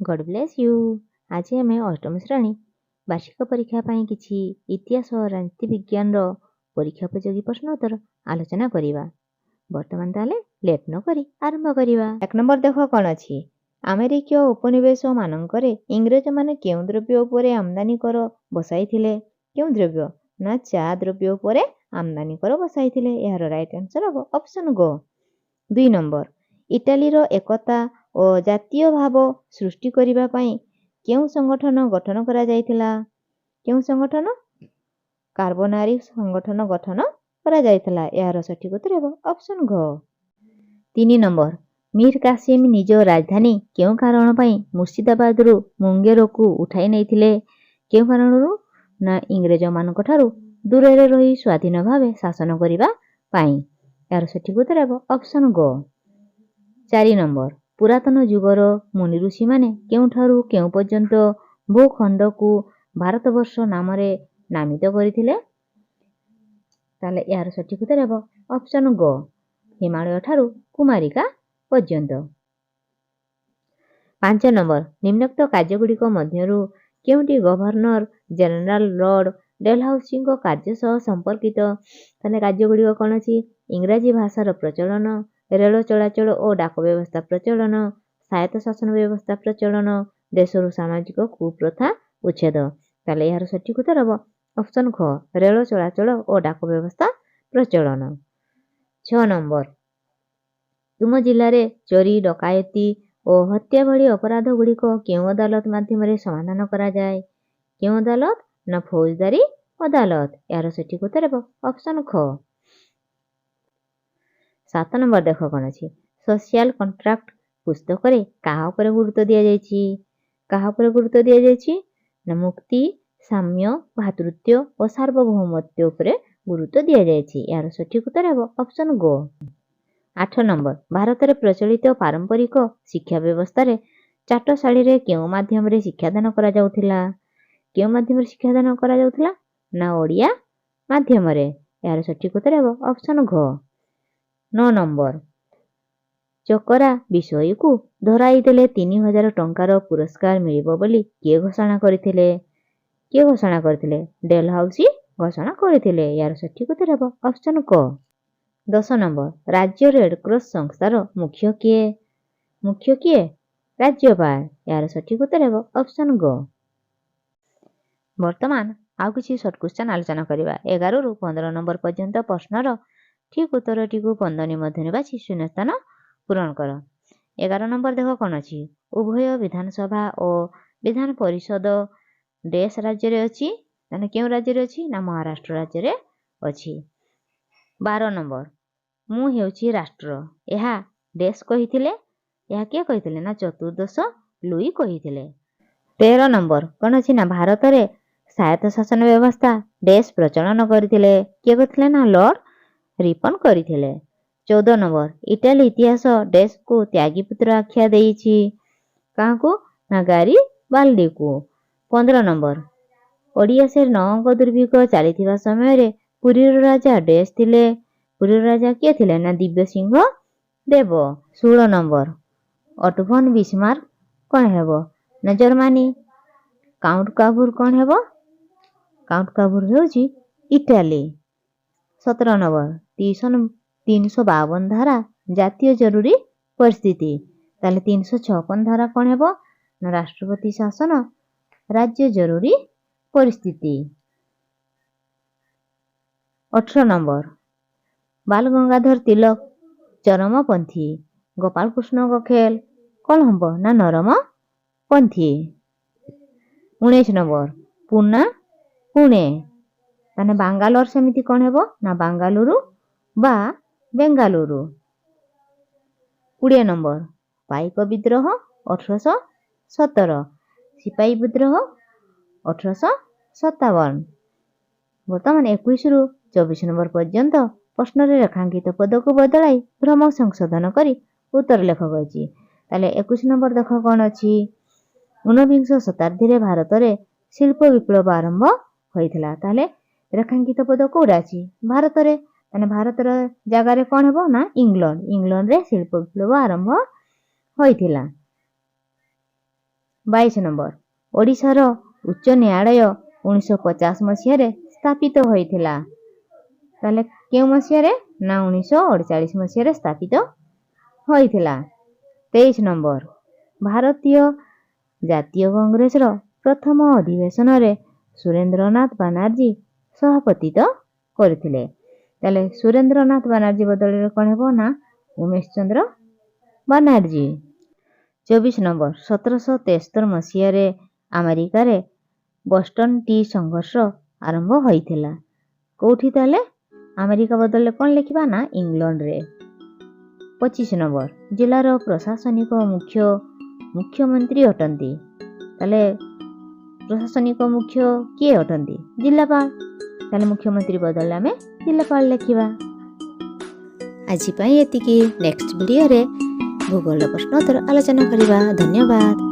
God bless you. आज आम अष्टम श्रेणी वार्षिक परीक्षा पाई किछि इतिहास और राजनीति विज्ञान परीक्षा उपयोगी प्रश्न उत्तर आलोचना करिबा। वर्तमान ताले लेट न करी आरंभ करिबा। एक नंबर देखो कौन अछि। अमेरिकीय उपनिवेश मानकरे इंग्रज माने केउ द्रव्य उपरे आमदानी कर बसाइथिले? केउ द्रव्य ना चा द्रव्य उपरे आमदानी कर बसाइथिले। यार राइट आंसर हबो ऑप्शन गो। 2 नंबर इटालीर एकता और जातीय भाव सृष्टि करिबा पई केउ संगठन गठन करा जाइथिला? केउ संगठन? कार्बोनारी संगठन गठन करा जाइथिला। यार सठिक उत्तर हेबो ऑप्शन घ। 3 नंबर मीर कासिम निज राजधानी केउ कारण पई मुर्शिदाबादरू मुंगेरकू उठाई नैथिले? केउ कारणरू? ना इंग्रज मानक ठारू दूରରେ रही स्वाधीन भावे शासन करिबा पई। यार सठिक उत्तर हेबो ऑप्शन गो। 4 नंबर पुरातन युगर मुनि ऋषि माने केउठारू केउ पर्यंत भूखंड को भारतवर्ष नाम रे नामित करिथिले? ताले यार सठिक उत्तर हेबो ऑप्शन गो। हिमालय ठारू कुमारिका पर्यंत। 5 नंबर निम्नोक्त कार्यगुड़िक मध्यरू केउटी गवर्नर जनरल लॉर्ड डेलहाउसी कार्य सह संपर्कित? ताले कार्यगुड़िक कौन अछि? इंग्राजी भाषार प्रचलन, रेल चलाचल और डाक व्यवस्था प्रचलन, स्वायत्त शासन व्यवस्था प्रचलन, देशर सामाजिक कुप्रथा उच्छेद। ताले यार सठिक उत्तर हबो ऑप्शन ख रेल चलाचल और डाक व्यवस्था प्रचलन। 6 नंबर तुम जिले रे चोरी डकायती और हत्या भली अपराध गुड़िक केउ अदालत माध्यम समाधान करा जाए? केउ अदालत? ना फौजदारी अदालत। यार सठिक उत्तर हेबो ऑप्शन ख। 7 नंबर देख कौन अछि। सोशल कॉन्ट्रैक्ट पुस्तक रे काहा उपरे गुरुत्व दिया जायछि? काहा उपरे गुरुत्व दिया जायछि? ना मुक्ति, साम्य, भातृत्व और सार्वभौमत्व उपरे गुरुत्व दिया जायछि। यार सठिक उत्तर हेबो ऑप्शन गो। 8 नंबर भारत रे प्रचलित पारंपरिक शिक्षा व्यवस्था रे चाटशाली रे केउ माध्यम रे शिक्षादान करा जाउथिला? केउ माध्यम रे शिक्षादान करा जाउथिला? ना ओडिया माध्यम रे। यार सठिक उत्तर हेबो ऑप्शन घ। 9 नंबर चकरा विषय को धराई देले 3000 टंकार पुरस्कार मिलिबो बोली के घोषणा करथिले? के घोषणा करथिले? डेलहाउसी घोषणा करथिले। यार सठिक उत्तर हेबो ऑप्शन क। 10 नंबर राज्य रेड क्रॉस संस्थार मुख्य किए? मुख्य किए? राज्यपाल। यार सठिक उत्तर हेबो ऑप्शन ग। वर्तमान आउ किछि शॉर्ट क्वेश्चन आलोचना करिबा। 11 रु 15 नंबर पर्यंत प्रश्नर ठीक उत्तरटी को बंदनी मध्य बाछि शून्य स्थान पूरण कर। 11 नंबर देख कौन अछि। उभय विधानसभा और विधान परिषद देश राज्य रे अछि? ताने केउ राज्य रे अछि? ना महाराष्ट्र राज्य रे अछि। 12 नंबर मु हेउछि राष्ट्र एहा देश कहिथिले? एहा के कहिथिले? ना चतुर्दश लुई कहिथिले। 13 नंबर कौन अछि ना भारत रे स्वायत्त शासन व्यवस्था देश प्रचलन करथिले? के करथिले? ना लॉर्ड रिपन करथिले। 14 नंबर इटाली इतिहास देश को त्यागीपुत्र आख्या देइछि? काहाकू? ना गारी बाल्दी को। 15 नंबर ओडिया से 9 अंक दुर्भिक्ष चलीथिबा समय रे पुरीर राजा देश थिले? पुरीर राजा किए थिले? ना दिव्य सिंह देव। 16 नंबर ओटो von बिस्मार्क कौन हेबो? ना जर्मनी। काउंट काबूर कौन हेबो? काउंट काबूर हेउछि इटाली। 17 नंबर 352 धारा जातीय जरूरी परिस्थिति। ताले 356 धारा कौन हेबो? ना राष्ट्रपति शासन राज्य जरूरी परिस्थिति। 18 नंबर बाल गंगाधर तिलक चरमपंथी गोपाल कृष्ण गोखेल कौन हबो? ना नरम पंथी। 19 नंबर पुना पुणे ताने बांगालोर समिति कौन हेबो? ना बांगालुरु बा बेंगालुरु। 20 नंबर पाइक विद्रोह 1817 सिपाही विद्रोह 1857। वर्तमान 21 रु 24 नंबर पर्यंत प्रश्न रे रेखांकित पद को बदलाई भ्रम संशोधन करी उत्तर लेख गछि। ताले 21 नंबर देख कौन अछि। 19 शताब्दी रे भारत रे शिल्प विप्लव आरंभ होइथिला। ताले रेखांकित पद कोडा अछि? भारत रे। ताने भारत रे जगह रे कौन हेबो? ना इंग्लैंड। इंग्लैंड रे शिल्प विप्लव आरंभ होइथिला। 22 ନମ୍ବର ଓଡ଼ିଶାର ଉଚ୍ଚ ନ୍ୟାୟାଳୟ 1950 ମସିହାରେ ସ୍ଥାପିତ ହୋଇଥିଲା। ତାହେଲେ କେଉଁ ମସିହାରେ? ନା 1948 ମସିହାରେ ସ୍ଥାପିତ ହୋଇଥିଲା। 23 ନମ୍ବର ଭାରତୀୟ ଜାତୀୟ କଂଗ୍ରେସର ପ୍ରଥମ ଅଧିବେଶନରେ ସୁରେନ୍ଦ୍ରନାଥ ବାନାର୍ଜୀ ସଭାପତିତ୍ୱ କରିଥିଲେ। ତାହେଲେ ସୁରେନ୍ଦ୍ରନାଥ ବାନାର୍ଜୀ ବଦଳରେ କ'ଣ ହେବ? ନା ଉମେଶ ଚନ୍ଦ୍ର ବାନାର୍ଜୀ। 24 ନମ୍ବର 1773 ମସିହାରେ ଆମେରିକାରେ ବୋଷ୍ଟନ ଟି ସଂଘର୍ଷ ଆରମ୍ଭ ହୋଇଥିଲା। କେଉଁଠି? ତାହେଲେ ଆମେରିକା ବଦଳରେ କ'ଣ ଲେଖିବା? ନା ଇଂଲଣ୍ଡରେ। 25 ନମ୍ବର ଜିଲ୍ଲାର ପ୍ରଶାସନିକ ମୁଖ୍ୟମନ୍ତ୍ରୀ ଅଟନ୍ତି। ତାହେଲେ ପ୍ରଶାସନିକ ମୁଖ୍ୟ କିଏ ଅଟନ୍ତି? ଜିଲ୍ଲାପାଳ। ତାହେଲେ ମୁଖ୍ୟମନ୍ତ୍ରୀ ବଦଳରେ ଆମେ ଜିଲ୍ଲାପାଳ ଲେଖିବା। ଆଜି ପାଇଁ ଏତିକି। ନେକ୍ସଟ ଭିଡ଼ିଓରେ ଭୂଗୋଳ ପ୍ରଶ୍ନ ଉତ୍ତର ଆଲୋଚନା କରିବା। ଧନ୍ୟବାଦ।